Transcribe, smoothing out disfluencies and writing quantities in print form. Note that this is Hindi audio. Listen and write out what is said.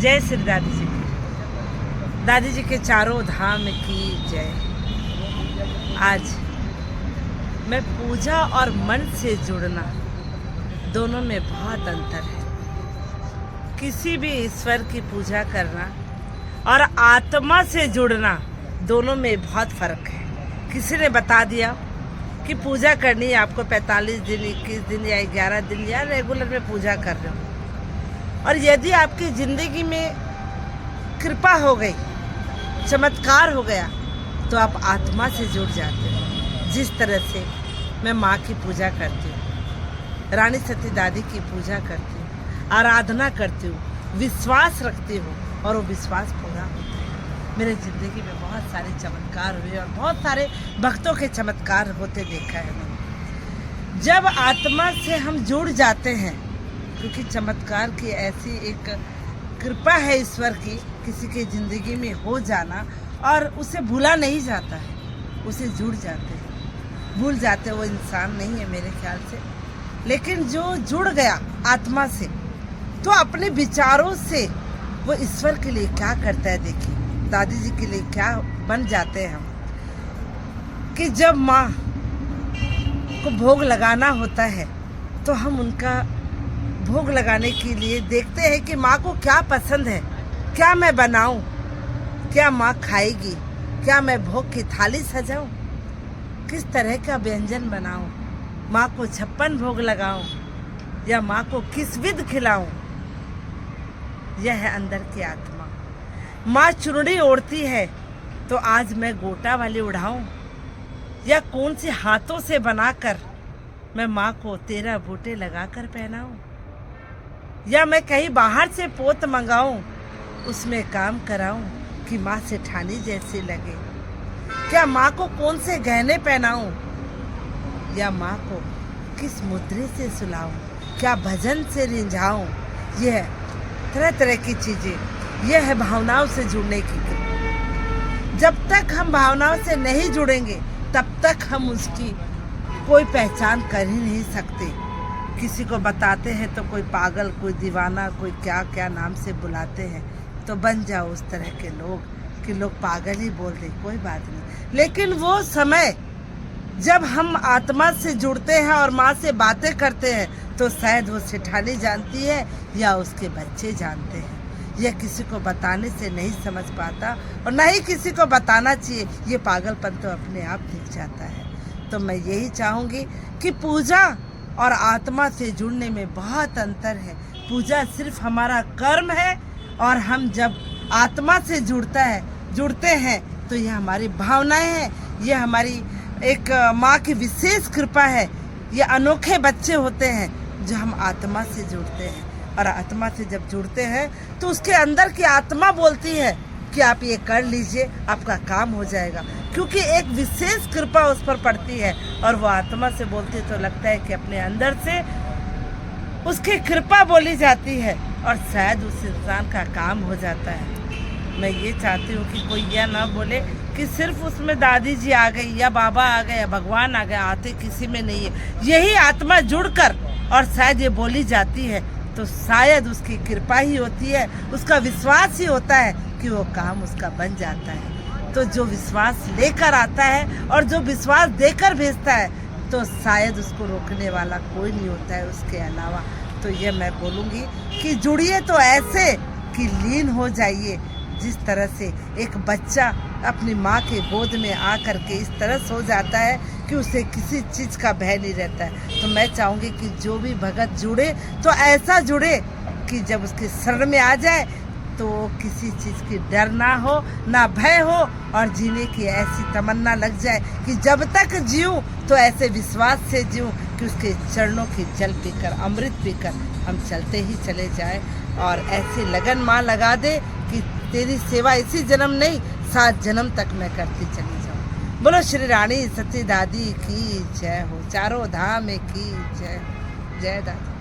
जय श्री दादी जी के चारों धाम की जय। आज मैं पूजा और मन से जुड़ना दोनों में बहुत अंतर है। किसी भी ईश्वर की पूजा करना और आत्मा से जुड़ना दोनों में बहुत फर्क है। किसी ने बता दिया कि पूजा करनी है आपको 45 दिन, 21 दिन या 11 दिन या रेगुलर में पूजा कर रहे हो, और यदि आपकी ज़िंदगी में कृपा हो गई, चमत्कार हो गया, तो आप आत्मा से जुड़ जाते हो। जिस तरह से मैं माँ की पूजा करती हूँ, रानी सती दादी की पूजा करती हूँ, आराधना करती हूँ, विश्वास रखती हूँ और वो विश्वास पूरा होता है। मेरे ज़िंदगी में बहुत सारे चमत्कार हुए और बहुत सारे भक्तों के चमत्कार होते देखा है मैंने। जब आत्मा से हम जुड़ जाते हैं, क्योंकि चमत्कार की ऐसी एक कृपा है ईश्वर की, किसी के ज़िंदगी में हो जाना और उसे भूला नहीं जाता है, उसे जुड़ जाते हैं। भूल जाते वो इंसान नहीं है मेरे ख्याल से, लेकिन जो जुड़ गया आत्मा से तो अपने विचारों से वो ईश्वर के लिए क्या करता है। देखिए दादी जी के लिए क्या बन जाते हैं हम, कि जब माँ को भोग लगाना होता है तो हम उनका भोग लगाने के लिए देखते हैं कि माँ को क्या पसंद है, क्या मैं बनाऊं, क्या माँ खाएगी, क्या मैं भोग की थाली सजाऊं, किस तरह का व्यंजन बनाऊं, माँ को 56 भोग लगाऊं या माँ को किस विध खिलाऊं। यह है अंदर की आत्मा। माँ चुनरी ओढ़ती है तो आज मैं गोटा वाली उड़ाऊं या कौन से हाथों से बनाकर मैं माँ को 13 बूटे लगाकर पहनाऊं, या मैं कहीं बाहर से पोत मंगाऊं, उसमें काम कराऊं कि माँ से ठानी जैसी लगे। क्या माँ को कौन से गहने पहनाऊं या माँ को किस मुद्रे से सुलाऊं, क्या भजन से रिंझाऊं। यह तरह तरह की चीज़ें, यह है भावनाओं से जुड़ने की कृपा। जब तक हम भावनाओं से नहीं जुड़ेंगे तब तक हम उसकी कोई पहचान कर ही नहीं सकते। किसी को बताते हैं तो कोई पागल, कोई दीवाना, कोई क्या क्या नाम से बुलाते हैं, तो बन जाओ उस तरह के लोग कि लोग पागल ही बोल दे, कोई बात नहीं। लेकिन वो समय जब हम आत्मा से जुड़ते हैं और माँ से बातें करते हैं तो शायद वो सेठानी जानती है या उसके बच्चे जानते हैं। यह किसी को बताने से नहीं समझ पाता और ना ही किसी को बताना चाहिए। ये पागलपन तो अपने आप दिख जाता है। तो मैं यही चाहूँगी कि पूजा और आत्मा से जुड़ने में बहुत अंतर है। पूजा सिर्फ हमारा कर्म है और हम जब आत्मा से जुड़ते हैं तो यह हमारी भावनाएं हैं, यह हमारी एक माँ की विशेष कृपा है। ये अनोखे बच्चे होते हैं जो हम आत्मा से जुड़ते हैं, और आत्मा से जब जुड़ते हैं तो उसके अंदर की आत्मा बोलती है कि आप ये कर लीजिए, आपका काम हो जाएगा, क्योंकि एक विशेष कृपा उस पर पड़ती है। और वो आत्मा से बोलती है तो लगता है कि अपने अंदर से उसकी कृपा बोली जाती है और शायद उस इंसान का काम हो जाता है। मैं ये चाहती हूँ कि कोई यह ना बोले कि सिर्फ उसमें दादी जी आ गई या बाबा आ गए या भगवान आ गए, आते किसी में नहीं है। यही आत्मा जुड़कर और शायद ये बोली जाती है तो शायद उसकी कृपा ही होती है, उसका विश्वास ही होता है कि वो काम उसका बन जाता है। तो जो विश्वास लेकर आता है और जो विश्वास देकर भेजता है तो शायद उसको रोकने वाला कोई नहीं होता है उसके अलावा। तो ये मैं बोलूँगी कि जुड़िए तो ऐसे कि लीन हो जाइए, जिस तरह से एक बच्चा अपनी माँ के गोद में आ कर के इस तरह सो जाता है कि उसे किसी चीज़ का भय नहीं रहता है। तो मैं चाहूँगी कि जो भी भगत जुड़े तो ऐसा जुड़े कि जब उसके शरण में आ जाए तो किसी चीज़ की डर ना हो, ना भय हो, और जीने की ऐसी तमन्ना लग जाए कि जब तक जीऊँ तो ऐसे विश्वास से जीऊँ कि उसके चरणों की जल पीकर, अमृत पीकर हम चलते ही चले जाए। और ऐसे लगन माँ लगा दे कि तेरी सेवा इसी जन्म नहीं 7 जन्म तक मैं करती चली जाऊँ। बोलो श्री रानी सती दादी की जय हो, चारों धाम की जय। जय दादी।